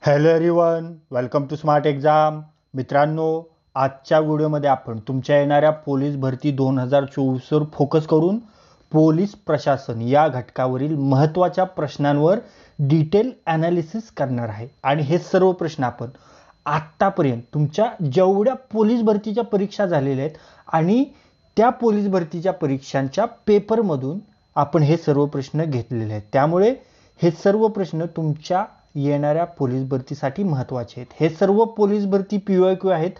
Hello everyone, welcome to smart exam. मित्रांनो, आजच्या व्हिडिओमध्ये आपण तुमच्या येणाऱ्या पोलीस भरती 2024वर फोकस करून पोलीस प्रशासन या घटकावरील महत्त्वाच्या प्रश्नांवर डिटेल ॲनालिसिस करणार आहे. आणि हे सर्व प्रश्न आपण आत्तापर्यंत तुमच्या जेवढ्या पोलीस भरतीच्या परीक्षा झालेल्या आहेत आणि त्या पोलीस भरतीच्या परीक्षांच्या पेपरमधून आपण हे सर्व प्रश्न घेतलेले आहेत. त्यामुळे हे सर्व प्रश्न तुमच्या येणाऱ्या पोलीस भरतीसाठी महत्त्वाचे आहेत. हे सर्व पोलीस भरती PYQ आहेत,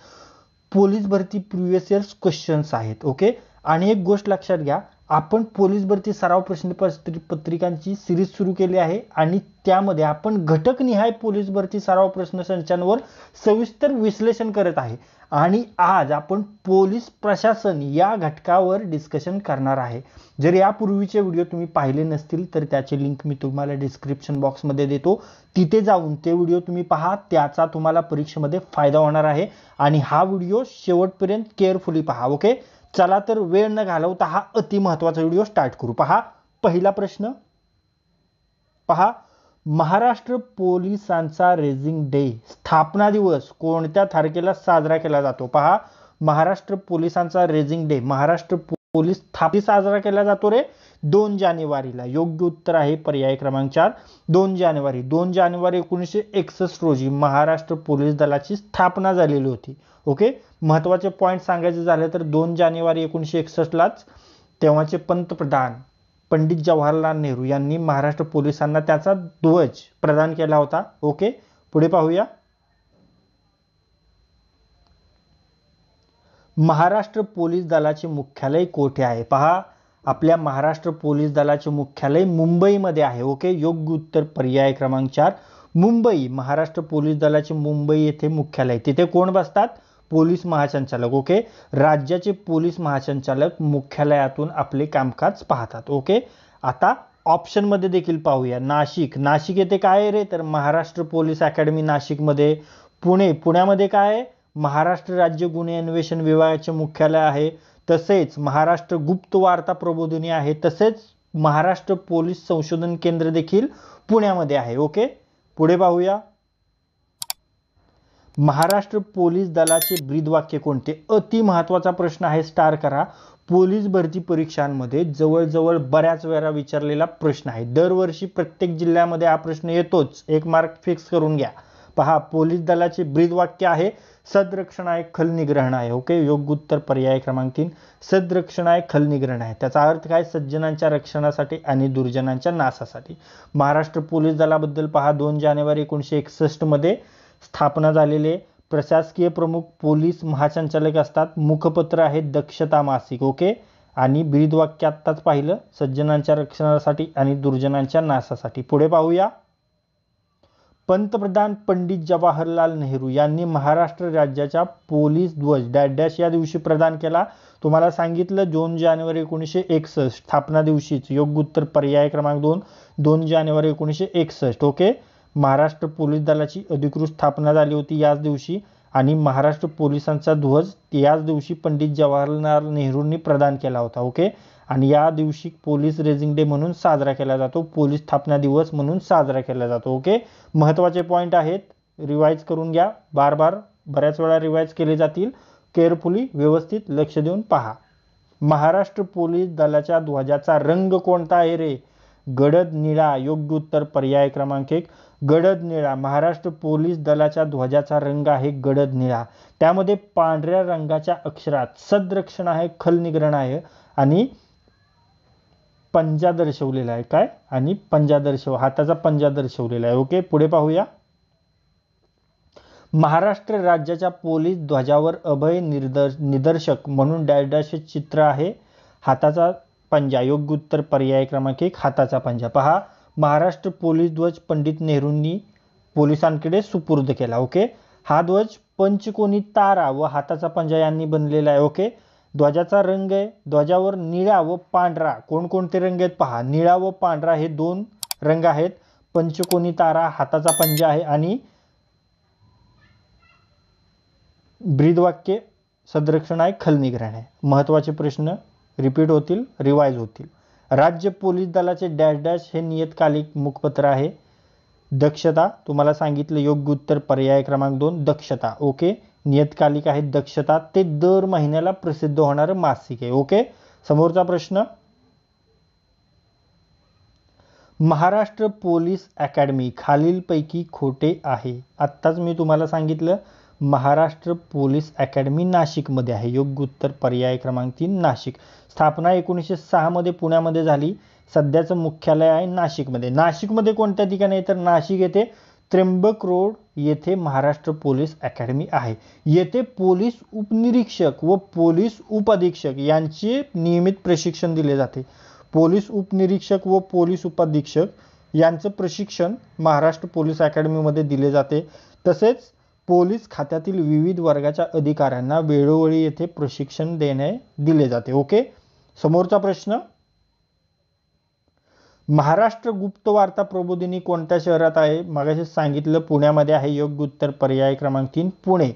पोलीस भरती प्रिव्हियस इयर्स क्वेश्चन्स आहेत. ओके. आणि एक गोष्ट लक्षात घ्या, आपण पोलीस भरती सराव प्रश्नपत्रिकांची सिरीज सुरू केली आहे आणि त्यामध्ये आपण घटकनिहाय पोलीस भरती सराव प्रश्नसंचांवर सविस्तर विश्लेषण करत आहे. आणि आज आपण पोलीस प्रशासन या घटकावर डिस्कशन करणार आहे. जर यापूर्वीचे व्हिडिओ तुम्ही पाहिले नसतील तर त्याचे लिंक मी तुम्हाला डिस्क्रिप्शन बॉक्समध्ये देतो. तिथे जाऊन ते व्हिडिओ तुम्ही पहा, त्याचा तुम्हाला परीक्षेमध्ये फायदा होणार आहे. आणि हा व्हिडिओ शेवटपर्यंत केअरफुली पहा. ओके. चला तर वेळ न घालवता हा अति महत्त्वाचा व्हिडिओ स्टार्ट करू. पहा, पहिला प्रश्न पहा, महाराष्ट्र पोलिसांचा रेझिंग डे स्थापना दिवस कोणत्या तारखेला साजरा केला जातो? पहा, महाराष्ट्र पोलिसांचा रेझिंग डे महाराष्ट्र पोलीस स्थापना साजरा केला जातो रे 2 जानेवारीला. योग्य उत्तर आहे पर्याय क्रमांक 4, 2 जानेवारी. 2 जानेवारी 1961 रोजी महाराष्ट्र पोलीस दलाची स्थापना झालेली होती. ओके. महत्त्वाचे पॉईंट सांगायचे झाले तर 2 जानेवारी 1961लाच तेव्हाचे पंतप्रधान पंडित जवाहरलाल नेहरू यांनी महाराष्ट्र पोलिसांना त्याचा ध्वज प्रदान केला होता. ओके. पुढे पाहूया. महाराष्ट्र पोलीस दलाचे मुख्यालय कोठे आहे? पहा, आपल्या महाराष्ट्र पोलीस दलाचे मुख्यालय मुंबईमध्ये आहे. ओके. योग्य उत्तर पर्याय क्रमांक 4, मुंबई. महाराष्ट्र पोलीस दलाचे मुंबई येथे मुख्यालय. तिथे कोण बसतात? पोलीस महासंचालक. ओके. राज्याचे पोलीस महासंचालक मुख्यालयातून आपले कामकाज पाहतात. ओके. आता ऑप्शनमध्ये देखील पाहूया. नाशिक. नाशिक येथे काय आहे रे? तर महाराष्ट्र पोलीस अकॅडमी नाशिकमध्ये. पुणे. पुण्यामध्ये काय आहे? महाराष्ट्र राज्य गुन्हे अन्वेषण विभागाचे मुख्यालय आहे. तसेच महाराष्ट्र गुप्त वार्ता प्रबोधिनी आहे. तसेच महाराष्ट्र पोलीस संशोधन केंद्र देखील पुण्यामध्ये आहे. ओके. पुढे पाहूया. महाराष्ट्र पोलीस दलाचे ब्रीदवाक्य कोणते? अति महत्त्वाचा प्रश्न आहे, स्टार करा. पोलीस भरती परीक्षांमध्ये जवळजवळ बऱ्याच वेळा विचारलेला प्रश्न आहे. दरवर्षी प्रत्येक जिल्ह्यामध्ये हा प्रश्न येतोच. 1 मार्क फिक्स करून घ्या. पहा, पोलीस दलाचे ब्रीदवाक्य आहे सदरक्षणाय खलनिग्रहणाय. ओके. योग्य उत्तर पर्याय क्रमांक 3, सदरक्षणाय खलनिग्रहणाय. त्याचा अर्थ काय? सज्जनांच्या रक्षणासाठी आणि दुर्जनांच्या नाशासाठी. महाराष्ट्र पोलीस दलाबद्दल पहा, 2 जानेवारी 1961 मध्ये स्थापना झालेले. प्रशासकीय प्रमुख पोलीस महासंचालक असतात. मुखपत्र आहे दक्षता मासिक. ओके. आणि ब्रीदवाक्य आत्ताच पाहिलं, सज्जनांच्या रक्षणासाठी आणि दुर्जनांच्या नाशासाठी. पुढे पाहूया. पंतप्रधान पंडित जवाहरलाल नेहरू यांनी महाराष्ट्र राज्याचा पोलीस ध्वज डॅश डॅश या दिवशी प्रदान केला. तुम्हाला सांगितलं 2 जानेवारी 1961 स्थापना दिवशीच. योग्य उत्तर पर्याय क्रमांक 2, 2 जानेवारी 1961. ओके. महाराष्ट्र पोलीस दलाची अधिकृत स्थापना झाली होती याच दिवशी आणि महाराष्ट्र पोलिसांचा ध्वज याच दिवशी पंडित जवाहरलाल नेहरूंनी प्रदान केला होता. ओके. आणि या दिवशी पोलीस रेझिंग डे म्हणून साजरा केला जातो, पोलीस स्थापना दिवस म्हणून साजरा केला जातो. ओके. महत्त्वाचे पॉईंट आहेत, रिवाईज करून घ्या. बऱ्याच वेळा रिवाईज केले जातील. केअरफुली व्यवस्थित लक्ष देऊन पहा. महाराष्ट्र पोलीस दलाच्या ध्वजाचा रंग कोणता आहे रे? गडद निळा. योग्य उत्तर पर्याय क्रमांक 1, गडद निळा. महाराष्ट्र पोलीस दलाच्या ध्वजाचा रंग आहे गडद निळा. त्यामध्ये पांढऱ्या रंगाच्या अक्षरात सदरक्षण आहे खलनिग्रहण आहे आणि पंजा दर्शवलेला आहे. काय? आणि पंजा हाताचा पंजा दर्शवलेला आहे. ओके. पुढे पाहूया. महाराष्ट्र राज्याच्या पोलीस ध्वजावर अभय निदर्शक म्हणून डॅश डॅश चित्र आहे. हाताचा पंजा. योग्य उत्तर पर्याय क्रमांक 1, हाताचा पंजा. पहा, महाराष्ट्र पोलीस ध्वज पंडित नेहरूंनी पोलिसांकडे सुपूर्द केला. ओके. हा ध्वज पंचकोनी तारा व हाताचा पंजा यांनी बनलेला आहे. ओके. ध्वजाचा रंग आहे, ध्वजावर निळा व पांढरा. कोणकोणते रंग आहेत पहा, निळा व पांढरा हे 2 रंग आहेत. पंचकोनी तारा, हाताचा पंजा आहे आणि ब्रीदवाक्य सदरक्षण आहे खलनिग्रहण आहे. महत्त्वाचे प्रश्न रिपीट होतील, रिवाईज होतील. राज्य पोलीस दलाचे डॅश डॅश हे नियतकालिक मुखपत्र आहे. दक्षता तुम्हाला सांगितलं योग्य उत्तर पर्याय क्रमांक 2 दक्षता. ओके. नियतकालिक आहे दक्षता, ते दर महिन्याला प्रसिद्ध होणारं मासिक आहे. ओके. समोरचा प्रश्न, महाराष्ट्र पोलीस अकॅडमी खालीलपैकी खोटे आहे. आत्ताच मी तुम्हाला सांगितलं महाराष्ट्र पोलीस अकॅडमी नाशिकमध्ये आहे. योग्य उत्तर पर्याय क्रमांक 3 नाशिक. स्थापना 1906 मध्ये पुण्यामध्ये झाली. सध्याचं मुख्यालय आहे नाशिकमध्ये. नाशिकमध्ये कोणत्या ठिकाणी आहे तर नाशिक येथे त्र्यंबक रोड येथे महाराष्ट्र पोलीस अकॅडमी आहे. येथे पोलीस उपनिरीक्षक व पोलीस उपअधीक्षक यांचे नियमित प्रशिक्षण दिले जाते. पोलीस उपनिरीक्षक व पोलीस उपाधीक्षक यांचं प्रशिक्षण महाराष्ट्र पोलीस अकॅडमीमध्ये दिले जाते. तसेच पोलीस खात्यातील विविध वर्गाच्या अधिकाऱ्यांना वेळोवेळी येथे प्रशिक्षण दिले जाते. ओके. समोरचा प्रश्न, महाराष्ट्र गुप्तवार्ता प्रबोधिनी कोणत्या शहरात आहे. मगाशी सांगितलं पुण्यामध्ये आहे. योग्य उत्तर पर्याय क्रमांक 3 पुणे.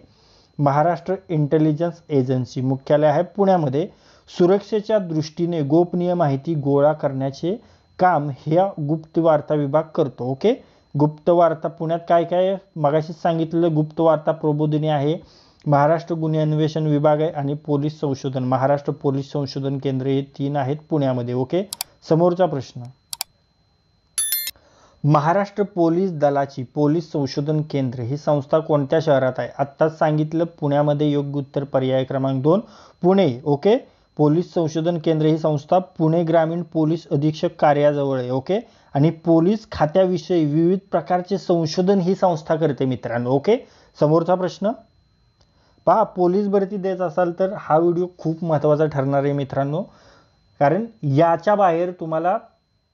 महाराष्ट्र इंटेलिजन्स एजन्सी मुख्यालय आहे पुण्यामध्ये. सुरक्षेच्या दृष्टीने गोपनीय माहिती गोळा करण्याचे काम ह्या गुप्तवार्ता विभाग करतो. ओके. गुप्तवार्ता पुण्यात काय काय मगाशी सांगितलेलं गुप्तवार्ता प्रबोधिनी आहे, महाराष्ट्र गुन्हे अन्वेषण विभाग आहे आणि पोलीस संशोधन महाराष्ट्र पोलीस संशोधन केंद्र हे 3 आहेत पुण्यामध्ये. ओके. समोरचा प्रश्न, महाराष्ट्र पोलीस दलाची पोलीस संशोधन केंद्र ही संस्था कोणत्या शहरात आहे. आत्ताच सांगितलं पुण्यामध्ये. योग्य उत्तर पर्याय क्रमांक 2 पुणे. ओके. पोलीस संशोधन केंद्र ही संस्था पुणे ग्रामीण पोलीस अधीक्षक कार्याजवळ आहे. ओके. आणि पोलीस खात्याविषयी विविध प्रकारचे संशोधन ही संस्था करते मित्रांनो. ओके. समोरचा प्रश्न पहा, पोलीस भरती देत असाल तर हा व्हिडिओ खूप महत्त्वाचा ठरणार आहे मित्रांनो, कारण याच्या बाहेर तुम्हाला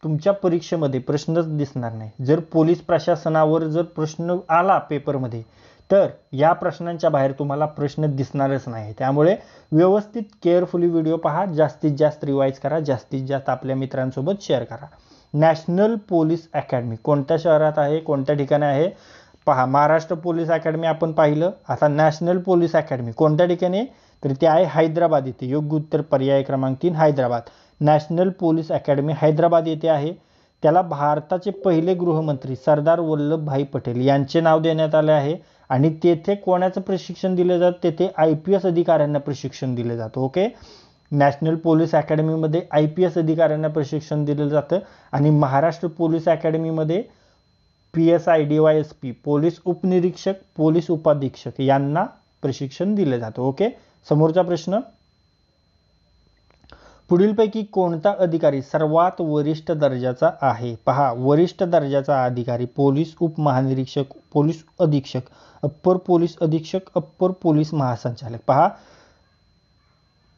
तुमच्या परीक्षेमध्ये प्रश्नच दिसणार नाही. जर पोलीस प्रशासनावर जर प्रश्न आला पेपरमध्ये तर या प्रश्नांच्या बाहेर तुम्हाला प्रश्न दिसणारच नाही. त्यामुळे व्यवस्थित केअरफुली व्हिडिओ पहा, जास्तीत जास्त रिवाइज करा, जास्तीत जास्त आपल्या मित्रांसोबत शेअर करा. नॅशनल पोलीस अकॅडमी कोणत्या शहरात आहे, कोणत्या ठिकाणी आहे पहा. महाराष्ट्र पोलीस अकॅडमी आपण पाहिलं. आता नॅशनल पोलीस अकॅडमी कोणत्या ठिकाणी तर ते आहे हैदराबाद येथे. योग्य उत्तर पर्याय क्रमांक 3 Hyderabad. National police academy Hyderabad येथे आहे. त्याला भारताचे पहिले गृहमंत्री सरदार वल्लभभाई पटेल यांचे नाव देण्यात आले आहे. आणि तेथे कोणाचं प्रशिक्षण दिले जातं, तेथे IPS अधिकाऱ्यांना प्रशिक्षण दिले जातं. ओके. नॅशनल पोलीस अकॅडमीमध्ये IPS अधिकाऱ्यांना प्रशिक्षण दिलं जातं आणि महाराष्ट्र पोलीस अकॅडमीमध्ये PSI DYSP पोलीस उपनिरीक्षक पोलीस उपाधीक्षक यांना प्रशिक्षण दिले जातं. ओके. समोरचा प्रश्न, पुढीलपैकी कोणता अधिकारी सर्वात वरिष्ठ दर्जाचा आहे. पहा, वरिष्ठ दर्जाचा अधिकारी पोलीस उपमहानिरीक्षक पोलीस अधीक्षक अप्पर पोलीस अधीक्षक अप्पर पोलीस महासंचालक. पहा,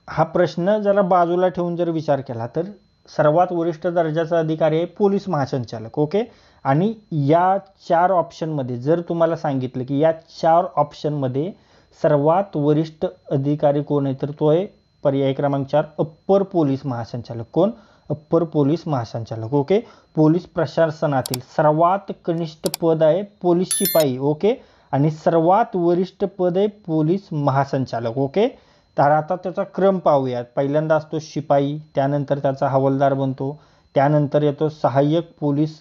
हा प्रश्न जरा बाजूला ठेवून जर विचार केला तर सर्वात वरिष्ठ दर्जाचा अधिकारी आहे पोलीस महासंचालक. ओके. आणि या 4 ऑप्शनमध्ये जर तुम्हाला सांगितलं की या 4 ऑप्शनमध्ये सर्वात वरिष्ठ अधिकारी कोण आहे तर तो आहे पर्याय क्रमांक 4 अप्पर पोलीस महासंचालक. कोण? अप्पर पोलीस महासंचालक. ओके. पोलीस प्रशासनातील सर्वात कनिष्ठ पद आहे पोलीस शिपाई. ओके. आणि सर्वात वरिष्ठ पद आहे पोलीस महासंचालक. ओके. तर आता त्याचा क्रम पाहूयात. पहिल्यांदा असतो शिपाई, त्यानंतर त्याचा हवालदार बनतो, त्यानंतर येतो सहाय्यक पोलीस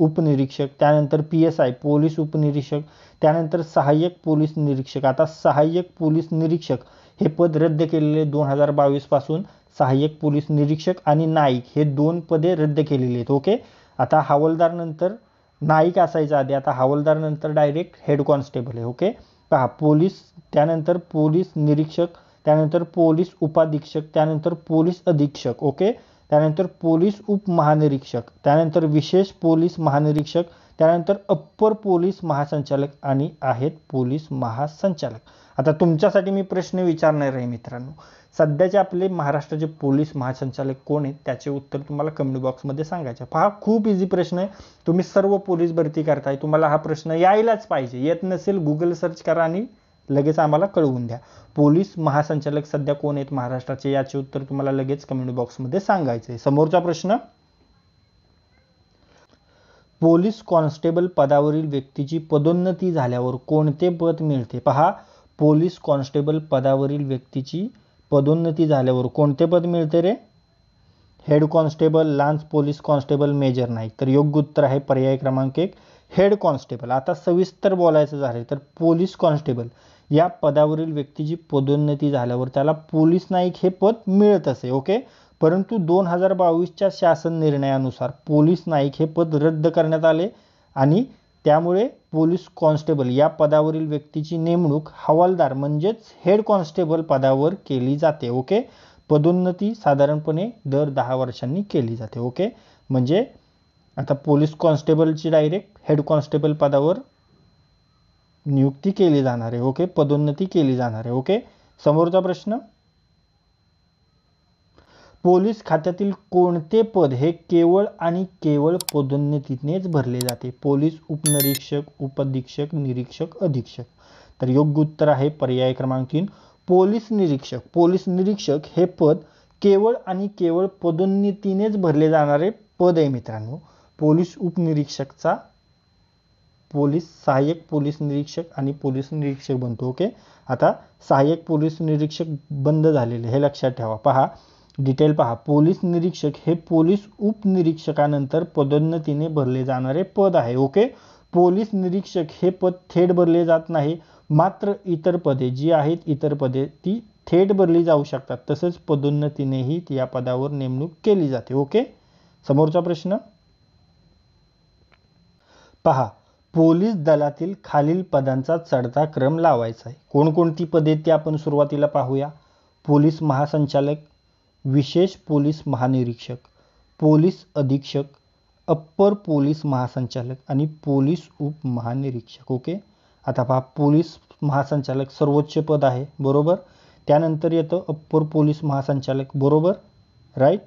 उपनिरीक्षक, त्यानंतर PSI पोलीस उपनिरीक्षक, त्यानंतर सहाय्यक पोलीस निरीक्षक. आता सहाय्यक पोलीस निरीक्षक हे पद रद्द केलेले 2022 पासून. सहाय्यक पोलीस निरीक्षक आणि नाईक हे 2 पदे रद्द केलेली आहेत. ओके. आता हवालदार नंतर नाईक असायचा आधी, आता हवालदार नंतर डायरेक्ट हेड कॉन्स्टेबल आहे. ओके. पहा, पोलीस, त्यानंतर पोलीस निरीक्षक, त्यानंतर पोलीस उपाधीक्षक, त्यानंतर पोलीस अधीक्षक. ओके. त्यानंतर पोलीस उपमहानिरीक्षक, त्यानंतर विशेष पोलीस महानिरीक्षक, त्यानंतर अप्पर पोलीस महासंचालक आणि आहेत पोलीस महासंचालक. आता तुमच्यासाठी मी प्रश्न विचारणार आहे मित्रांनो, सध्याचे आपले महाराष्ट्राचे पोलीस महासंचालक कोण आहेत त्याचे उत्तर तुम्हाला कमेंट बॉक्समध्ये सांगायचे. पहा, खूप इझी प्रश्न आहे. तुम्ही सर्व पोलीस भरती करताय, तुम्हाला हा प्रश्न यायलाच पाहिजे. येत नसेल गुगल सर्च करा आणि लगेच आम्हाला कळवून द्या. पोलीस महासंचालक सध्या कोण आहेत महाराष्ट्राचे याचे उत्तर तुम्हाला लगेच कमेंट बॉक्समध्ये सांगायचे. समोरचा प्रश्न, पोलीस कॉन्स्टेबल पदावरील व्यक्तीची पदोन्नती झाल्यावर कोणते पद मिळते. पहा, पोलीस कॉन्स्टेबल पदावरील व्यक्तीची पदोन्नती झाल्यावर कोणते पद मिळते रे. Head constable, lance police constable, major naik. तर योग्य उत्तर आहे पर्याय क्रमांक 1 हेड कॉन्स्टेबल. आता सविस्तर बोलायचं झालं तर पोलीस कॉन्स्टेबल या पदावरील व्यक्तीची पदोन्नती झाल्यावर त्याला पोलीस नाईक हे पद मिळत असे. ओके. परंतु 2022च्या शासन निर्णयानुसार पोलीस नाईक हे पद रद्द करण्यात आले आणि त्यामुळे पोलीस कॉन्स्टेबल या पदावरील व्यक्तीची नेमणूक हवालदार म्हणजेच हेड कॉन्स्टेबल पदावर केली जाते. ओके. पदोन्नती साधारणपणे दर 10 वर्षांनी केली जाते. ओके. म्हणजे आता पोलीस कॉन्स्टेबलची डायरेक्ट हेड कॉन्स्टेबल पदावर नियुक्ती केली जाणार आहे. ओके. पदोन्नती केली जाणार आहे. ओके. समोरचा प्रश्न, पोलीस खात्यातील कोणते पद हे केवळ आणि केवळ पदोन्नतीनेच भरले जाते? पोलीस उपनिरीक्षक, उपअधीक्षक, निरीक्षक, अधीक्षक. तर योग्य उत्तर आहे पर्याय क्रमांक 3 पोलीस निरीक्षक. पोलीस निरीक्षक हे पद केवळ आणि केवळ पदोन्नतीनेच भरले जाणारे पद आहे मित्रांनो. पोलीस उपनिरीक्षकचा पोलीस सहाय्यक पोलीस निरीक्षक आणि पोलीस निरीक्षक बनतो. ओके. आता सहाय्यक पोलीस निरीक्षक बंद झालेले हे लक्षात ठेवा. पहा डिटेल पहा. पोलीस निरीक्षक हे पोलीस उपनिरीक्षकानंतर पदोन्नतीने भरले जाणारे पद आहे. ओके. पोलीस निरीक्षक हे पद थेट भरले जात नाही, मात्र इतर पदे जी आहेत इतर पदे ती थेट भरली जाऊ शकतात. तसंच पदोन्नतीनेही या पदावर नेमणूक केली जाते. ओके. समोरचा प्रश्न पहा. पोलीस दलातील खालील पदांचा चढता क्रम लावायचा आहे. कोणकोणती पदे ते आपण सुरुवातीला पाहूया. पोलीस महासंचालक, विशेष पोलीस महानिरीक्षक, पोलीस अधीक्षक, अप्पर पोलीस महासंचालक आणि पोलीस उपमहानिरीक्षक. ओके. आता पहा पोलीस महासंचालक सर्वोच्च पद आहे, बरोबर. त्यानंतर येतं अप्पर पोलीस महासंचालक, बरोबर, राईट.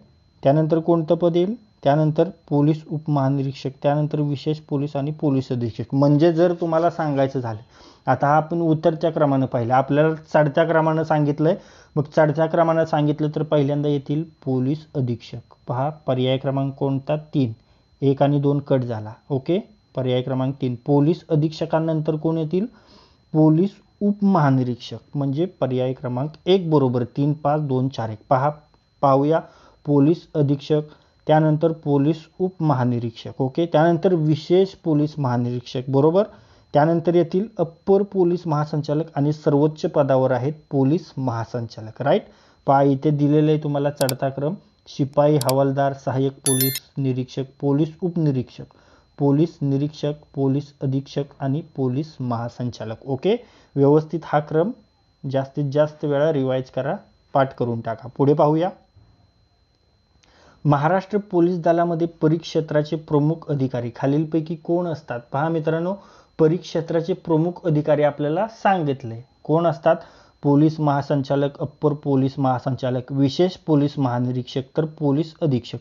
त्यानंतर कोणतं पद येईल? त्यानंतर पोलीस उपमहानिरीक्षक, त्यानंतर विशेष पोलीस आणि पोलीस अधीक्षक. म्हणजे जर तुम्हाला सांगायचं झालं, आता आपण उतरत्या क्रमानं पाहिलं, आपल्याला चढत्या क्रमानं सांगितलंय, मग चढत्या क्रमानं सांगितलं तर पहिल्यांदा येतील पोलीस अधीक्षक. पहा पर्याय क्रमांक कोणता? 3. 1 आणि 2 कट झाला. ओके. पर्याय क्रमांक 3. पोलीस अधीक्षकांनंतर कोण येतील? पोलीस उपमहानिरीक्षक, म्हणजे पर्याय क्रमांक 1 बरोबर. 3 5 2 4 1. पहा पाहूया. पोलीस अधीक्षक, त्यानंतर पोलीस उपमहानिरीक्षक. ओके. त्यानंतर विशेष पोलीस महानिरीक्षक, बरोबर. त्यानंतर येथील अप्पर पोलीस महासंचालक आणि सर्वोच्च पदावर आहेत पोलीस महासंचालक, राईट. पहा इथे दिलेलं आहे तुम्हाला चढता क्रम. शिपाई, हवालदार, सहाय्यक पोलीस निरीक्षक, पोलीस उपनिरीक्षक, पोलीस निरीक्षक, पोलीस अधीक्षक आणि पोलीस महासंचालक. ओके. व्यवस्थित हा क्रम जास्तीत जास्त वेळा रिवाइज करा, पाठ करून टाका. पुढे पाहूया. महाराष्ट्र पोलीस दलामध्ये परिक्षेत्राचे प्रमुख अधिकारी खालीलपैकी कोण असतात? पहा मित्रांनो, परिक्षेत्राचे प्रमुख अधिकारी आपल्याला सांगितले कोण असतात? पोलीस महासंचालक, अप्पर पोलीस महासंचालक, विशेष पोलीस महानिरीक्षक, तर पोलीस अधीक्षक.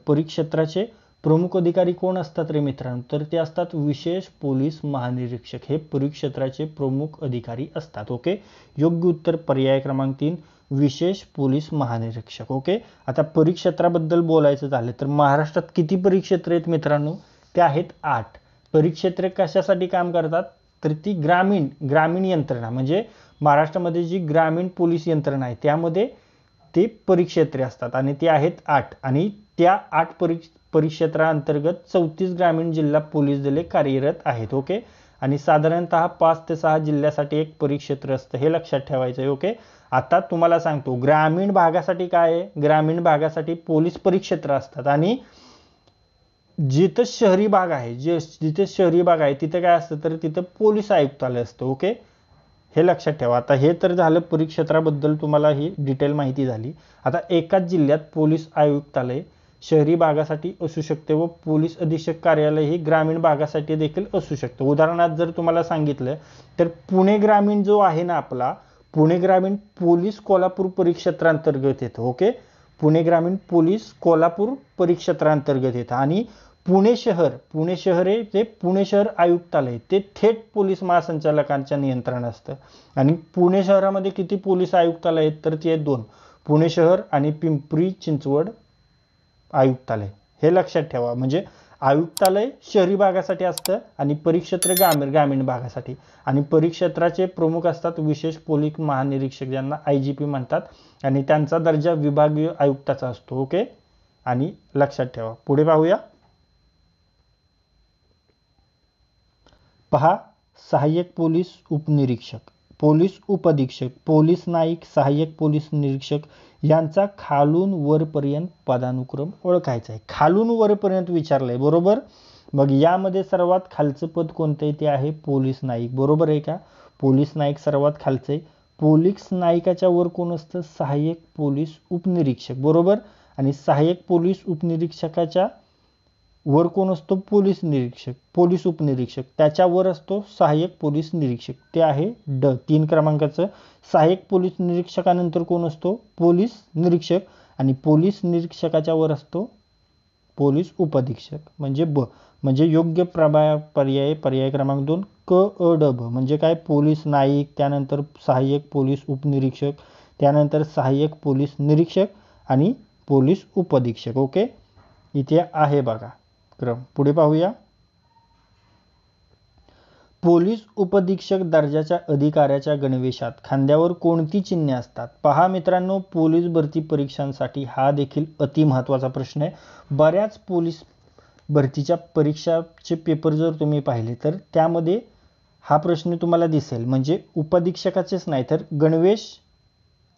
परिक्षेत्राचे प्रमुख अधिकारी कोण असतात रे मित्रांनो? तर ते असतात विशेष पोलीस महानिरीक्षक. हे परिक्षेत्राचे प्रमुख अधिकारी असतात. ओके. योग्य उत्तर पर्याय क्रमांक 3 विशेष पोलीस महानिरीक्षक. ओके. आता परिक्षेत्राबद्दल बोलायचं झालं तर महाराष्ट्रात किती परिक्षेत्र आहेत मित्रांनो? ते आहेत 8. परिक्षेत्र कशासाठी काम करतात? तर ती ग्रामीण यंत्रणा, म्हणजे महाराष्ट्रामध्ये जी ग्रामीण पोलीस यंत्रणा आहे त्यामध्ये ते परिक्षेत्रे असतात आणि ते आहेत 8. आणि त्या 8 परिक्षेत्राअंतर्गत 34 ग्रामीण जिल्हा पोलीस दले कार्यरत आहेत. ओके. आणि साधारणतः 5 ते 6 जिल्ह्यासाठी एक परिक्षेत्र असतं, हे लक्षात ठेवायचं आहे. ओके. आता तुम्हाला सांगतो ग्रामीण भागासाठी काय आहे. ग्रामीण भागासाठी पोलीस परिक्षेत्र असतात आणि जिथं शहरी भाग आहे, जिथे शहरी भाग आहे तिथं काय असतं तर तिथं पोलीस आयुक्तालय असतं. ओके. हे लक्षात ठेवा. आता हे तर झालं परिक्षेत्राबद्दल तुम्हाला ही डिटेल माहिती झाली. आता एकाच जिल्ह्यात पोलीस आयुक्तालय शहरी भागासाठी असू शकते व पोलीस अधीक्षक कार्यालय ही ग्रामीण भागासाठी देखील असू शकतं. उदाहरणार्थ जर तुम्हाला सांगितलं तर पुणे ग्रामीण जो आहे ना आपला, पुणे ग्रामीण पोलीस कोल्हापूर परिक्षेत्रांतर्गत येतं. ओके. पुणे ग्रामीण पोलीस कोल्हापूर परिक्षेत्रांतर्गत येतं आणि पुणे शहर हे जे पुणे शहर आयुक्तालय ते थेट पोलीस महासंचालकांच्या नियंत्रण असतं. आणि पुणे शहरामध्ये किती पोलीस आयुक्तालय आहेत तर ते 2, पुणे शहर आणि पिंपरी चिंचवड आयुक्तालय. हे लक्षात ठेवा. म्हणजे आयुक्तालय शहरी भागासाठी असतं आणि परिक्षेत्र ग्रामीण भागासाठी. आणि परिक्षेत्राचे प्रमुख असतात विशेष पोलीस महानिरीक्षक, ज्यांना IGP म्हणतात, आणि त्यांचा दर्जा विभागीय आयुक्ताचा असतो. ओके. आणि लक्षात ठेवा. पुढे पाहूया. पहा, सहाय्यक पोलीस उपनिरीक्षक, पोलीस उपअधीक्षक, पोलीस नाईक, सहाय्यक पोलीस निरीक्षक यांचा खालून वरपर्यंत पदानुक्रम ओळखायचा आहे. खालून वरपर्यंत विचारलंय, बरोबर. मग यामध्ये सर्वात खालचं पद कोणतं आहे? ते आहे पोलीस नाईक. बरोबर आहे का? पोलीस नाईक सर्वात खालचं आहे. पोलीस नाईकाच्या वर कोण असतं? सहाय्यक पोलीस उपनिरीक्षक. बरोबर. आणि सहाय्यक पोलीस उपनिरीक्षकाच्या वर कोण असतो? पोलीस निरीक्षक, पोलीस उपनिरीक्षक. त्याच्यावर असतो सहाय्यक पोलीस निरीक्षक, ते आहे ड 3 क्रमांकाचं. सहाय्यक पोलीस निरीक्षकानंतर कोण असतो? पोलीस निरीक्षक. आणि पोलीस निरीक्षकाच्या वर असतो पोलीस उपअधीक्षक, म्हणजे ब. म्हणजे योग्य पर्याय क्रमांक 2 क अ ड ब. म्हणजे काय? पोलीस नाईक, त्यानंतर सहाय्यक पोलीस उपनिरीक्षक, त्यानंतर सहाय्यक पोलीस निरीक्षक आणि पोलीस उपअधीक्षक. ओके, इथे आहे बघा क्रम. पुढे पाहूया. पोलीस उपअधीक्षक दर्जाच्या अधिकाऱ्याच्या गणवेशात खांद्यावर कोणती चिन्हे असतात? पहा मित्रांनो, पोलीस भरती परीक्षांसाठी हा देखील अति महत्त्वाचा प्रश्न आहे. बऱ्याच पोलीस भरतीच्या परीक्षाचे पेपर जर तुम्ही पाहिले तर त्यामध्ये हा प्रश्न तुम्हाला दिसेल. म्हणजे उपअधीक्षकाचेच नाही तर गणवेश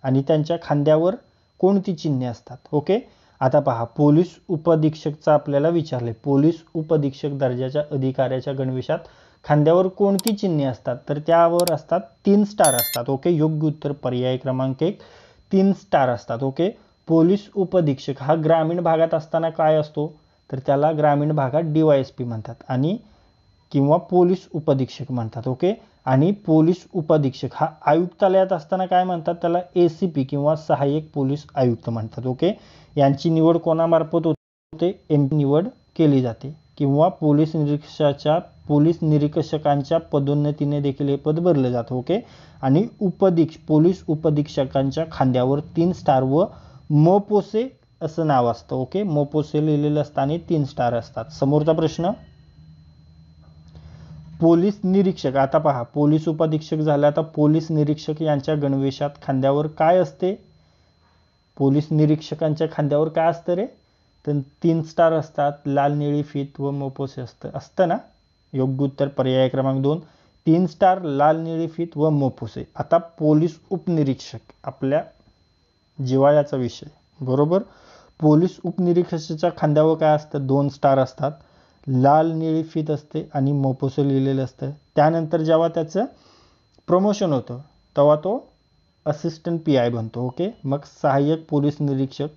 आणि त्यांच्या खांद्यावर कोणती चिन्हे असतात. ओके, आता पहा, पोलीस उपअधीक्षकचा आपल्याला विचारले. पोलीस उपअधीक्षक दर्जाच्या अधिकाऱ्याच्या गणवेशात खांद्यावर कोणती चिन्हे असतात? तर त्यावर असतात 3 स्टार असतात. ओके, योग्य उत्तर पर्याय क्रमांक 1 3 स्टार असतात. ओके, पोलीस उपअधीक्षक हा ग्रामीण भागात असताना काय असतो? तर त्याला ग्रामीण भागात DYSP म्हणतात आणि किंवा पोलीस उपअधीक्षक म्हणतात. ओके, आणि पोलीस उपअधीक्षक हा आयुक्तालयात असताना काय म्हणतात? त्याला ACP किंवा सहाय्यक पोलीस आयुक्त म्हणतात. ओके, यांची निवड कोणामार्फत होते? MP निवड केली जाते. किंवा पोलीस निरीक्षकांच्या पदोन्नतीने देखील हे पद भरलं जातं. ओके, आणि पोलीस उपअधीक्षकांच्या खांद्यावर 3 स्टार व मोपोसे असं नाव असतं. ओके, मोपोसे लिहिलेलं असतं आणि 3 स्टार असतात. समोरचा प्रश्न, पोलीस निरीक्षक. आता पहा, पोलीस उपअधीक्षक झाले, आता पोलीस निरीक्षक यांच्या गणवेशात खांद्यावर काय असते? पोलीस निरीक्षकांच्या खांद्यावर काय असतं रे? तर 3 स्टार असतात, लाल निळी फीत व मोपोसे असतं ना. योग्य उत्तर पर्याय क्रमांक 2 3 स्टार, लाल निळी फीत व मोपोसे. आता पोलीस उपनिरीक्षक आपल्या जिव्हाळ्याचा विषय, बरोबर. पोलीस उपनिरीक्षकाच्या खांद्यावर काय असतं? 2 स्टार असतात, लाल निळी फीत असते आणि मोपोसे लिहिलेलं असतं. त्यानंतर जेव्हा त्याचं प्रमोशन होतं तेव्हा तो असिस्टंट PI बनतो. ओके, मग सहाय्यक पोलीस निरीक्षक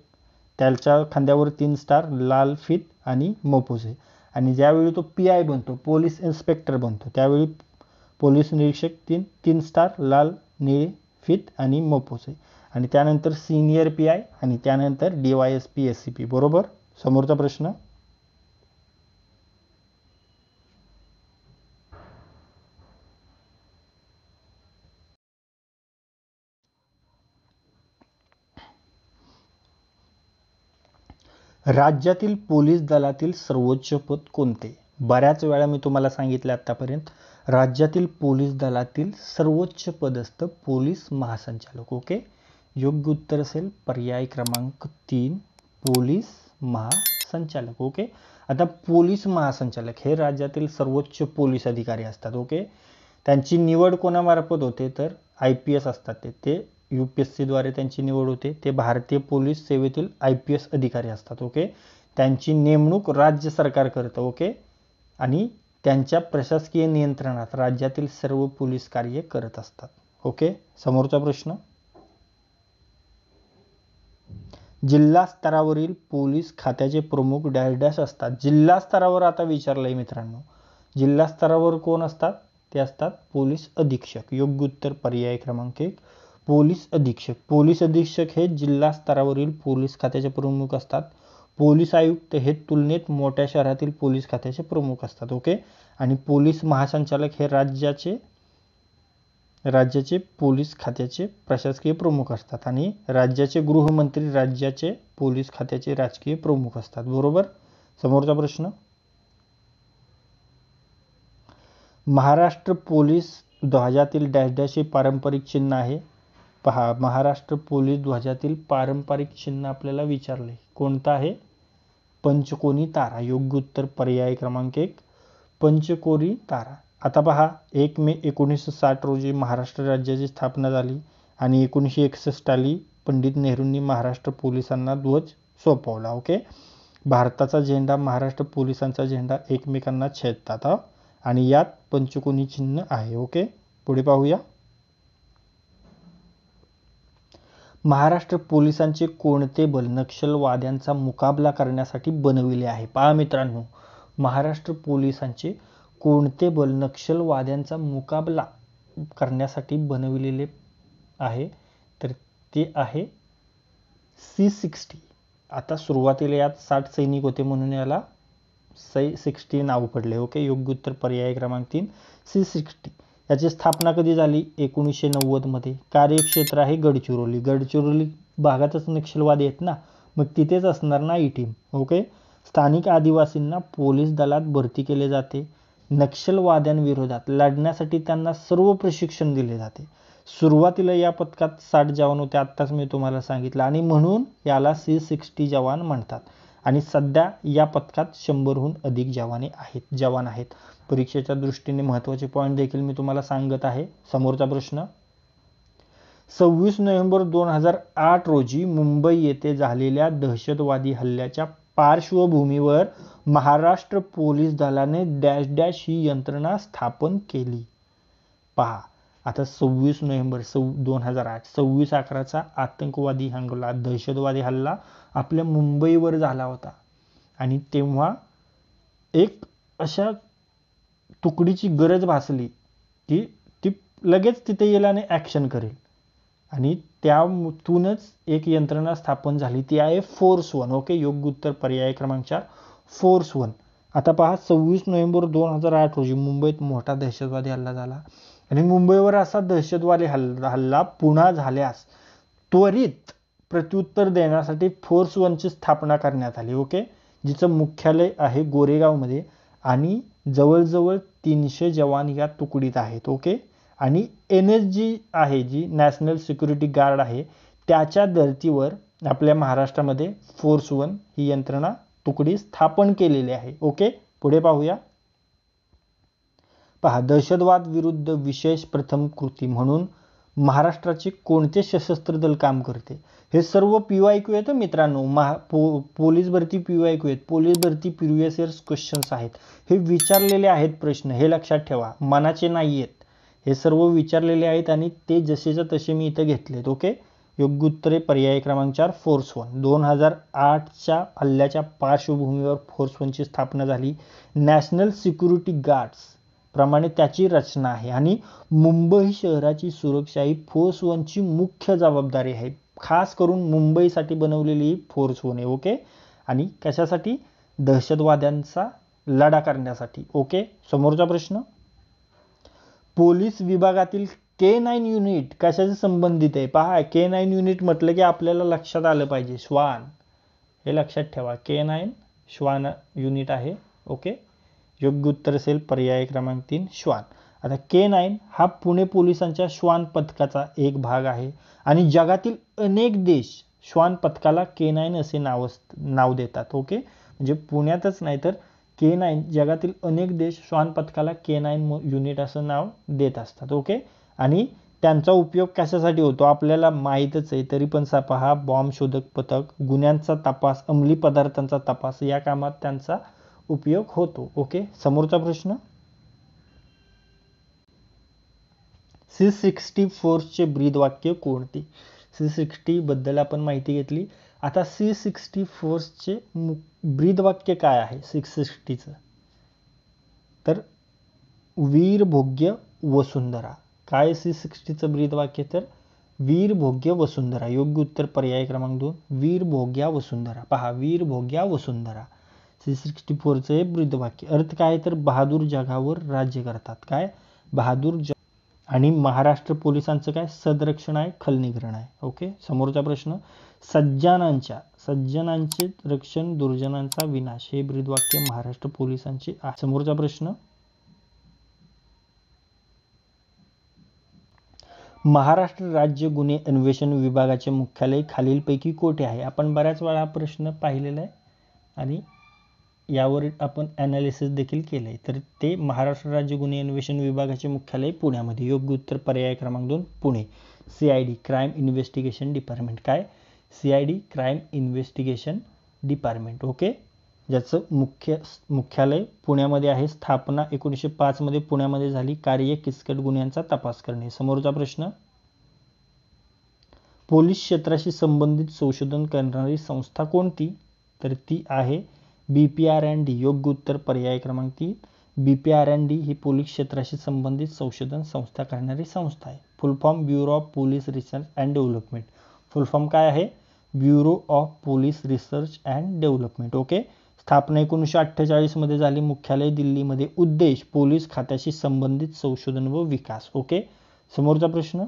त्याच्या खांद्यावर 3 स्टार, लाल फीत आणि मोपोसे. आणि ज्यावेळी तो PI बनतो, पोलीस इन्स्पेक्टर बनतो, त्यावेळी पोलीस निरीक्षक 3 स्टार, लाल निळी फीत आणि मोपोसे. आणि त्यानंतर सिनियर PI आणि त्यानंतर DYSP ACP. बरोबर. समोरचा प्रश्न, राज्यातील पोलीस दलातील सर्वोच्च पद कोणते? बऱ्याच वेळा मी तुम्हाला सांगितलं आतापर्यंत, राज्यातील पोलीस दलातील सर्वोच्च पद असतं पोलीस महासंचालक. ओके, योग्य उत्तर असेल पर्याय क्रमांक 3 पोलीस महासंचालक. ओके, आता पोलीस महासंचालक हे राज्यातील सर्वोच्च पोलीस अधिकारी असतात. ओके, त्यांची निवड कोणामार्फत होते? तर IPS असतात ते UPSC द्वारे त्यांची निवड होते. ते भारतीय पोलीस सेवेतील IPS अधिकारी असतात. ओके, त्यांची नेमणूक राज्य सरकार करतं. ओके, आणि त्यांच्या प्रशासकीय नियंत्रणात राज्यातील सर्व पोलीस कार्य करत असतात. ओके, समोरचा प्रश्न, जिल्हा स्तरावरील पोलीस खात्याचे प्रमुख डॅश डॅश असतात. जिल्हा स्तरावर आता विचारलंय मित्रांनो, जिल्हा स्तरावर कोण असतात? ते असतात पोलीस अधीक्षक. योग्य उत्तर पर्याय क्रमांक 1 पोलीस अधीक्षक. पोलीस अधीक्षक हे जिल्हा स्तरावरील पोलीस खात्याचे प्रमुख असतात. पोलीस आयुक्त हे तुलनेत मोठ्या शहरातील पोलीस खात्याचे प्रमुख असतात. ओके, आणि पोलीस महासंचालक हे राज्याचे पोलीस खात्याचे प्रशासकीय प्रमुख असतात. आणि राज्याचे गृहमंत्री राज्याचे पोलीस खात्याचे राजकीय प्रमुख असतात. बरोबर. समोरचा प्रश्न, महाराष्ट्र पोलीस ध्वजातील डॅश डॅश हे पारंपरिक चिन्ह आहे. पहा, महाराष्ट्र पोलीस ध्वजातील पारंपरिक चिन्ह आपल्याला विचारले कोणतं आहे? पंचकोनी तारा. योग्य उत्तर पर्याय क्रमांक 1 पंचकोनी तारा. आता पहा, 1 मे 1960 रोजी महाराष्ट्र राज्याची स्थापना झाली आणि 1961 साली पंडित नेहरूंनी महाराष्ट्र पोलिसांना ध्वज सोपवला. ओके. भारताचा झेंडा, महाराष्ट्र पोलिसांचा झेंडा एकमेकांना छेदतात आणि यात पंचकोनी चिन्ह आहे. ओके. पुढे पाहूया. महाराष्ट्र पोलिसांचे कोणते बल नक्षलवाद्यांचा मुकाबला करण्यासाठी बनविले आहे? पहा मित्रांनो, महाराष्ट्र पोलिसांचे कोणते बल नक्षलवाद्यांचा मुकाबला करण्यासाठी बनविलेले आहे? तर ते आहे C60. आता सुरुवातीला यात 60 सैनिक होते म्हणून याला C60 नाव पडले. ओके. योग्य उत्तर पर्याय क्रमांक 3 C60. याची स्थापना कधी झाली? 1990 मध्ये. कार्यक्षेत्र आहे गडचिरोली. गडचिरोली भागातच नक्षलवादी आहेत ना, मग तिथेच असणार ना ही टीम. ओके. स्थानिक आदिवासींना पोलीस दलात भरती केले जाते. नक्षलवाद्यांविरोधात लढण्यासाठी त्यांना सर्व प्रशिक्षण दिले जाते. सुरुवातीला या पथकात 60 जवान होते, आत्ताच मी तुम्हाला सांगितलं, आणि म्हणून याला C60 जवान म्हणतात. आणि सध्या या पथकात 100हून अधिक जवान आहेत. परीक्षेच्या दृष्टीने महत्त्वाचे पॉईंट देखील मी तुम्हाला सांगत आहे. समोरचा प्रश्न, 26 नोव्हेंबर 2008 रोजी मुंबई येथे झालेल्या दहशतवादी हल्ल्याच्या पार्श्वभूमीवर महाराष्ट्र पोलीस दलाने डॅश डॅश ही यंत्रणा स्थापन केली. पहा, आता 26 नोव्हेंबर 2008, 26/11चा आतंकवादी हल्ला, दहशतवादी हल्ला आपल्या मुंबईवर झाला होता. आणि तेव्हा एक अशा तुकडीची गरज भासली की ती लगेच तिथे येईल आणि ॲक्शन करेल. आणि त्यातूनच एक यंत्रणा स्थापन झाली, ती आहे फोर्स 1. ओके. योग्य उत्तर पर्याय क्रमांक 4 फोर्स 1. आता पहा, 26 नोव्हेंबर 2008 रोजी मुंबईत मोठा दहशतवादी हल्ला झाला आणि मुंबईवर असा दहशतवादी हल्ला पुन्हा झाल्यास त्वरित प्रत्युत्तर देण्यासाठी फोर्स 1ची स्थापना करण्यात आली. ओके. जिचं मुख्यालय आहे गोरेगावमध्ये आणि जवळजवळ 300 जवान या तुकडीत आहेत. ओके. आणि NSG आहे, जी नॅशनल सिक्युरिटी गार्ड आहे, त्याच्या धर्तीवर आपल्या महाराष्ट्रामध्ये फोर्स 1 ही यंत्रणा तुकडी स्थापन केलेली आहे. ओके. पुढे पाहूया. पहा, दहशतवाद विरुद्ध विशेष प्रथम कृती म्हणून महाराष्ट्राचे कोणते सशस्त्र दल काम करते? हे सर्व PYQ आहेत मित्रांनो. पोलीस भरती PYQ आहेत. पोलीस भरती प्रिव्हियस इयर्स क्वेश्चन्स आहेत. हे विचारलेले आहेत प्रश्न, हे लक्षात ठेवा, मनाचे नाही आहेत. हे सर्व विचारलेले आहेत आणि ते जसेच्या तसे मी इथं घेतलेत. ओके. योग्य उत्तरे पर्याय क्रमांक 4 फोर्स 1. 2008च्या हल्ल्याच्या पार्श्वभूमीवर फोर्स 1ची स्थापना झाली. नॅशनल सिक्युरिटी गार्ड्स प्रमाणे त्याची रचना आहे आणि मुंबई शहराची सुरक्षा ही फोर्स 1ची मुख्य जबाबदारी आहे. खास करून मुंबईसाठी बनवलेली फोर्स 1 आहे. ओके. आणि कशासाठी? दहशतवाद्यांचा लढा करण्यासाठी. ओके. समोरचा प्रश्न, पोलीस विभागातील K9 युनिट कशाशी संबंधित आहे? पहा, K9 युनिट म्हटलं की आपल्याला लक्षात आलं पाहिजे श्वान. हे लक्षात ठेवा, K9 श्वान युनिट आहे. ओके. योग्य उत्तर असेल पर्याय क्रमांक 3 श्वान. आता K9 हा पुणे पोलिसांच्या श्वान पथकाचा एक भाग आहे आणि जगातील अनेक देश श्वान पथकाला K9 असे नाव देतात. ओके. म्हणजे पुण्यातच नाही तर K9 जगातील अनेक देश श्वान पथकाला K9 युनिट असं नाव देत असतात. ओके. आणि त्यांचा उपयोग कशासाठी होतो आपल्याला माहीतच आहे, तरी पण पहा, बॉम्ब शोधक पथक, गुन्ह्यांचा तपास, अंमली पदार्थांचा तपास या कामात त्यांचा उपयोग होतो. ओके. समोरचा प्रश्न, C60 फोर्सचे ब्रीदवाक्य कोणते? C60 बद्दल आपण माहिती घेतली. आता C60 फोर्सचे ब्रीदवाक्य काय आहे 660चं? तर वीर भोग्य वसुंधरा. काय C60चं ब्रीदवाक्य? तर वीर भोग्य वसुंधरा. योग्य उत्तर पर्याय क्रमांक 2 वीर भोग्या वसुंधरा. पहा, वीर भोग्या वसुंधरा C64चं हे ब्रीदवाक्य. अर्थ काय? तर बहादूर जगावर राज्य करतात. काय? बहादूर जग. आणि महाराष्ट्र पोलिसांचं काय? सदरक्षण आहे, खलनिग्रहण आहे. ओके. समोरचा प्रश्न, सज्जनांचे रक्षण, दुर्जनांचा विनाश हे ब्रीदवाक्य महाराष्ट्र पोलिसांचे आहे. समोरचा प्रश्न, महाराष्ट्र राज्य गुन्हे अन्वेषण विभागाचे मुख्यालय खालीलपैकी कोठे आहे? आपण बऱ्याच वेळा प्रश्न पाहिलेला आहे आणि यावर आपण ॲनालिसिस देखील केलं आहे. तर ते महाराष्ट्र राज्य गुन्हे अन्वेषण विभागाचे मुख्यालय पुण्यामध्ये. योग्य उत्तर पर्याय क्रमांक 2 Pune. CID crime investigation department. काय? CID crime investigation department. Okay, ज्याचं मुख्यालय पुण्यामध्ये आहे. स्थापना 1905 मध्ये पुण्यामध्ये झाली. कार्य किचकट गुन्ह्यांचा तपास करणे. समोरचा प्रश्न, पोलीस क्षेत्राशी संबंधित संशोधन करणारी संस्था कोणती? तर ती आहे BPR&D. योग्य उत्तर पर्याय क्रमांक 3 BPR&D ही पोलीस क्षेत्राशी संबंधित संशोधन संस्था करणारी संस्था आहे. फुल form bureau of police research and development. Full form काय आहे? Bureau of police research and development. Okay, स्थापना 1948 मध्ये झाली. मुख्यालय दिल्लीमध्ये. उद्देश पोलीस खात्याशी संबंधित संशोधन व विकास. ओके, समोरचा प्रश्न,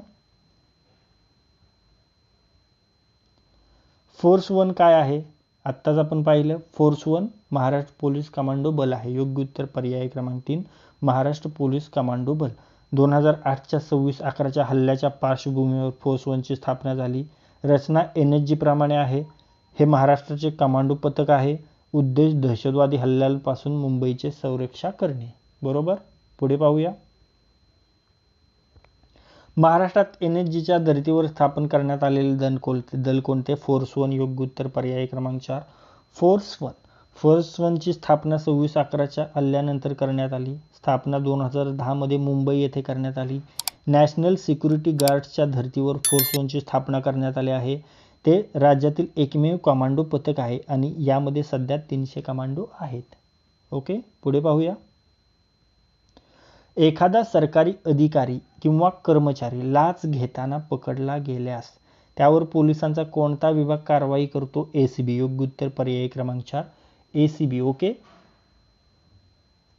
फोर्स 1 काय आहे? आत्ताच आपण पाहिलं. फोर्स 1 महाराष्ट्र पोलीस कमांडो बल आहे. योग्य उत्तर पर्याय क्रमांक 3 महाराष्ट्र पोलीस कमांडो बल. 2008च्या 26/11च्या हल्ल्याच्या पार्श्वभूमीवर फोर्स 1ची स्थापना झाली. रचना NSG प्रमाणे आहे. हे महाराष्ट्राचे कमांडो पथक आहे. उद्देश दहशतवादी हल्ल्यापासून मुंबईचे संरक्षण करणे. बरोबर. पुढे पाहूया. महाराष्ट्रात NSGच्या धर्तीवर स्थापन करण्यात आलेले दल कोणते? फोर्स 1. योग्य उत्तर पर्याय क्रमांक 4 फोर्स 1. फोर्स 1ची स्थापना 26/11च्या हल्ल्यानंतर करण्यात आली. स्थापना 2010 मध्ये मुंबई येथे करण्यात आली. नॅशनल सिक्युरिटी गार्ड्सच्या धर्तीवर फोर्स 1ची स्थापना करण्यात आली आहे. ते राज्यातील एकमेव कमांडो पथक आहे आणि यामध्ये सध्या 300 कमांडो आहेत. ओके, पुढे पाहूया. एखादा सरकारी अधिकारी किंवा कर्मचारी लाच घेताना पकडला गेल्यास त्यावर पोलिसांचा कोणता विभाग कारवाई करतो? ACB. योग्य उत्तर पर्याय क्रमांक 4 ACB. ओके,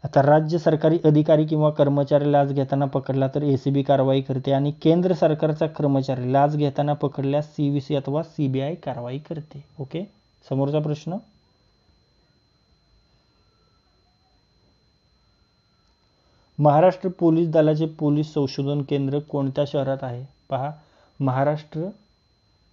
आता राज्य सरकारी अधिकारी किंवा कर्मचारी लाच घेताना पकडला तर ACB कारवाई करते आणि केंद्र सरकारचा कर्मचारी लाच घेताना पकडल्यास CVC अथवा CBI कारवाई करते. ओके, समोरचा प्रश्न, महाराष्ट्र पोलीस दलाचे पोलीस संशोधन केंद्र कोणत्या शहरात आहे? पहा, महाराष्ट्र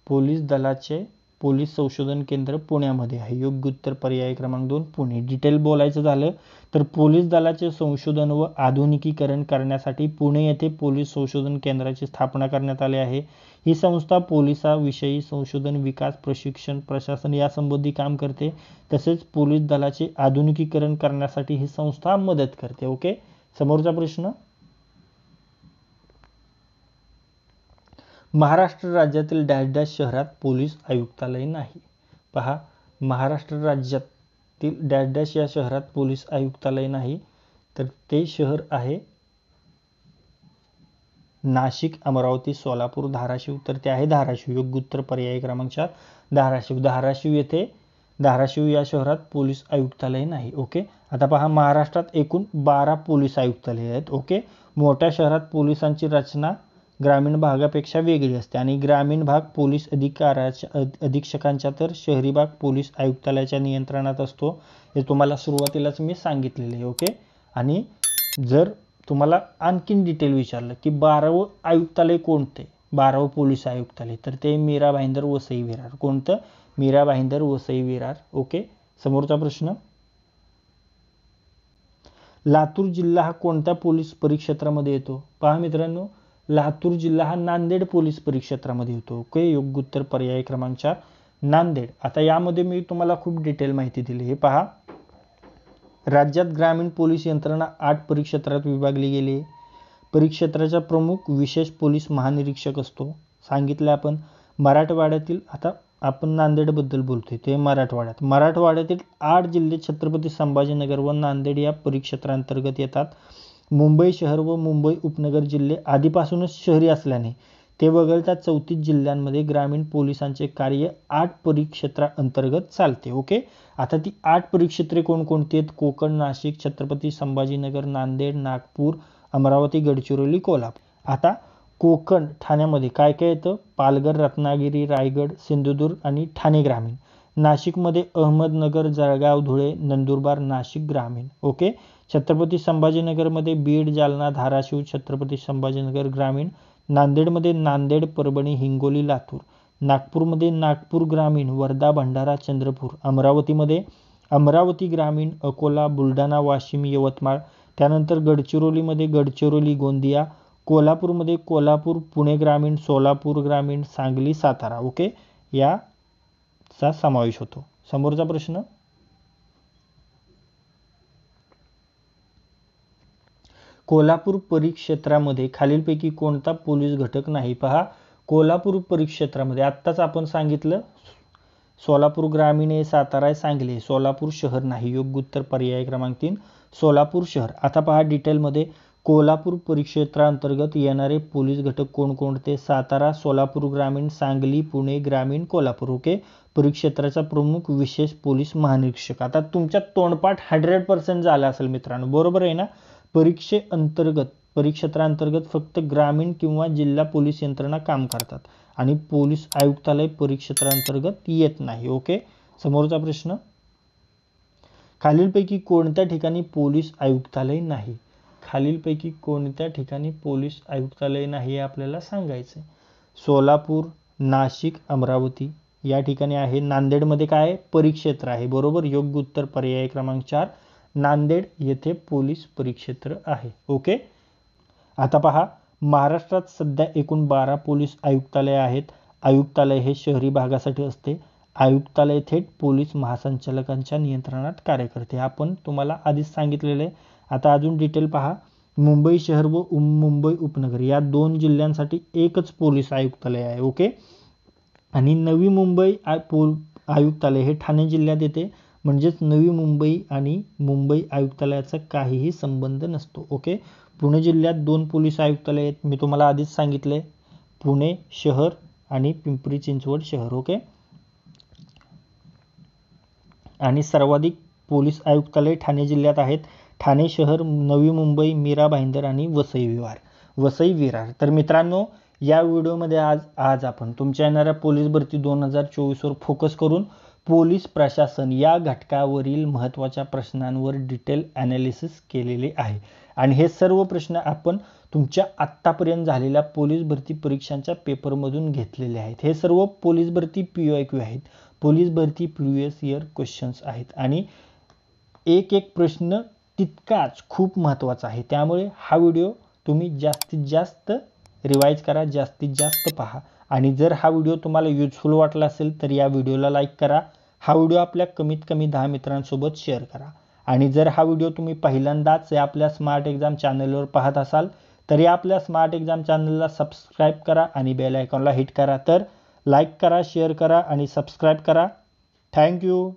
पोलीस दलाचे पोलीस संशोधन केंद्र पुण्यामध्ये आहे. योग्य उत्तर पर्याय क्रमांक 2 पुणे. डिटेल बोलायचं झालं तर पोलीस दलाचे संशोधन व आधुनिकीकरण करण्यासाठी पुणे येथे पोलीस संशोधन केंद्राची स्थापना करण्यात आली आहे. ही संस्था पोलिसाविषयी संशोधन, विकास, प्रशिक्षण, प्रशासन यासंबंधी काम करते. तसेच पोलीस दलाचे आधुनिकीकरण करण्यासाठी ही संस्था मदत करते. ओके, समोरचा प्रश्न, महाराष्ट्र राज्यातील डॅश डॅश शहरात पोलीस आयुक्तालय नाही. पहा, महाराष्ट्र राज्यातील डॅश डॅश या शहरात पोलीस आयुक्तालय नाही. तर ते शहर आहे नाशिक, अमरावती, सोलापूर, धाराशिव. तर ते आहे धाराशिव. योग्य उत्तर पर्याय क्रमांक 4 धाराशिव. धाराशिव या शहरात पोलीस आयुक्तालय नाही. ओके, आता पहा, महाराष्ट्रात एकूण 12 पोलीस आयुक्तालय आहेत. ओके, मोठ्या शहरात पोलिसांची रचना ग्रामीण भागापेक्षा वेगळी असते आणि ग्रामीण भाग पोलीस अधीक्षकांच्या तर शहरी भाग पोलीस आयुक्तालयाच्या नियंत्रणात असतो. हे तुम्हाला सुरुवातीलाच मी सांगितलेले आहे. ओके, आणि जर तुम्हाला आणखीन डिटेल विचारलं की 12वं आयुक्तालय कोणते, 12वं पोलीस आयुक्तालय, तर ते मीरा भाईंदर वसई विरार. कोणतं? मीरा भाईंदर वसई विरार. ओके, समोरचा प्रश्न, लातूर जिल्हा हा कोणत्या पोलीस परिक्षेत्रामध्ये येतो? पहा मित्रांनो, लातूर जिल्हा हा नांदेड पोलीस परिक्षेत्रामध्ये येतो. ओके, योग्य उत्तर पर्याय क्रमांक 4 नांदेड. आता यामध्ये मी तुम्हाला खूप डिटेल माहिती दिली. हे पहा, राज्यात ग्रामीण पोलीस यंत्रणा 8 परिक्षेत्रात विभागली गेली. परिक्षेत्राचा प्रमुख विशेष पोलीस महानिरीक्षक असतो. सांगितलं आपण. मराठवाड्यातील, आता आपण नांदेडबद्दल बोलतोय, ते मराठवाड्यातील 8 जिल्हे छत्रपती संभाजीनगर व नांदेड या परिक्षेत्रांतर्गत येतात. मुंबई शहर व मुंबई उपनगर जिल्हे आधीपासूनच शहरी असल्याने ते वगळता 34 जिल्ह्यांमध्ये ग्रामीण पोलिसांचे कार्य 8 परिक्षेत्रांतर्गत चालते. ओके, आता ती 8 परिक्षेत्रे कोणकोणती आहेत? कोकण, नाशिक, छत्रपती संभाजीनगर, नांदेड, नागपूर, अमरावती, गडचिरोली, कोल्हापूर. आता कोकण ठाण्यामध्ये काय काय येतं? पालघर, रत्नागिरी, रायगड, सिंधुदुर्ग आणि ठाणे ग्रामीण. नाशिकमध्ये अहमदनगर, जळगाव, धुळे, नंदुरबार, नाशिक ग्रामीण. ओके, छत्रपती संभाजीनगरमध्ये बीड, जालना, धाराशिव, छत्रपती संभाजीनगर ग्रामीण. नांदेडमध्ये नांदेड, परभणी, हिंगोली, लातूर. नागपूरमध्ये नागपूर ग्रामीण, वर्धा, भंडारा, चंद्रपूर. अमरावतीमध्ये अमरावती ग्रामीण, अकोला, बुलढाणा, वाशिम, यवतमाळ. त्यानंतर गडचिरोलीमध्ये गडचिरोली, गोंदिया. कोल्हापूरमध्ये कोल्हापूर, पुणे ग्रामीण, सोलापूर ग्रामीण, सांगली, सातारा. ओके, याचा समावेश होतो. समोरचा प्रश्न, कोल्हापूर परिक्षेत्रामध्ये खालीलपैकी कोणता पोलीस घटक नाही? पहा, कोल्हापूर परिक्षेत्रामध्ये आत्ताच आपण सांगितलं सोलापूर ग्रामीण आहे, सातारा आहे, सांगली आहे. सोलापूर शहर नाही. योग्य उत्तर पर्याय क्रमांक 3 सोलापूर शहर. आता पहा डिटेलमध्ये, कोल्हापूर परिक्षेत्रांतर्गत येणारे पोलीस घटक कोणकोणते? सातारा, सोलापूर ग्रामीण, सांगली, पुणे ग्रामीण, कोल्हापूर. ओके, परिक्षेत्राचा प्रमुख विशेष पोलीस महानिरीक्षक. आता तुमच्या तोंडपाठ 100% झाला असेल मित्रांनो, बरोबर आहे ना? परिक्षेत्रांतर्गत फक्त ग्रामीण किंवा जिल्हा पोलीस यंत्रणा काम करतात आणि पोलीस आयुक्तालय परिक्षेत्रांतर्गत येत नाही. ओके, समोरचा प्रश्न, खालीलपैकी कोणत्या ठिकाणी पोलीस आयुक्तालय नाही? खालीलपैकी कोणत्या ठिकाणी पोलीस आयुक्तालय नाही हे आपल्याला सांगायचं आहे. सोलापूर, नाशिक, अमरावती या ठिकाणी आहे. नांदेडमध्ये काय आहे? परिक्षेत्र आहे. बरोबर, योग्य उत्तर पर्याय क्रमांक 4 नांदेड येथे पोलीस परिक्षेत्र आहे. ओके, आता पहा, महाराष्ट्रात सध्या एकूण 12 पोलीस आयुक्तालय आहेत. आयुक्तालय हे शहरी भागासाठी असते. आयुक्तालय थेट पोलीस महासंचालकांच्या नियंत्रणात कार्य करते. आपण तुम्हाला आधीच सांगितलेले. आता अजून डिटेल पहा, मुंबई शहर व मुंबई उपनगर या 2 जिल्ह्यांसाठी एकच पोलीस आयुक्तालय आहे. ओके, आणि नवी मुंबई आयुक्तालय हे ठाणे जिल्ह्यात येते. म्हणजेच नवी मुंबई आणि मुंबई आयुक्तालयाचा काहीही संबंध नसतो. ओके, पुणे जिल्ह्यात 2 पोलीस आयुक्तालय आहेत. मी तुम्हाला आधीच सांगितले, पुणे शहर आणि पिंपरी चिंचवड शहर. ओके, आणि सर्वाधिक पोलीस आयुक्तालय ठाणे जिल्ह्यात आहेत. ठाणे शहर, नवी मुंबई, मीरा भाईंदर आणि वसई विरार. तर मित्रांनो, या व्हिडिओमध्ये आज आपण तुमच्या येणाऱ्या पोलीस भरती 2024 वर फोकस करून पोलीस प्रशासन या घटकावरील महत्त्वाच्या प्रश्नांवर डिटेल ॲनालिसिस केलेले आहे. आणि हे सर्व प्रश्न आपण तुमच्या आत्तापर्यंत झालेल्या पोलीस भरती परीक्षांच्या पेपरमधून घेतलेले आहेत. हे सर्व पोलीस भरती PYQ आहेत. पोलीस भरती प्रिव्हियस इयर क्वेश्चन्स आहेत आणि एक प्रश्न तितकाच खूप महत्त्वाचा आहे. त्यामुळे हा व्हिडिओ तुम्ही जास्तीत जास्त रिवाइज करा, जास्तीत जास्त पहा. आणि जर हा व्हिडिओ तुम्हाला युजफुल वाटला असेल तर या व्हिडिओला लाईक करा. हा व्हिडिओ आपल्या कमीत कमी 10 मित्रांसोबत शेअर करा. आणि जर हा व्हिडिओ तुम्ही पहिल्यांदाच आपल्या स्मार्ट एक्झाम चॅनलवर पाहत असाल तर या आपल्या स्मार्ट एक्झाम चॅनलला सबस्क्राईब करा आणि बेल आयकॉनला हिट करा. तर लाईक करा, शेअर करा आणि सबस्क्राईब करा. थँक्यू.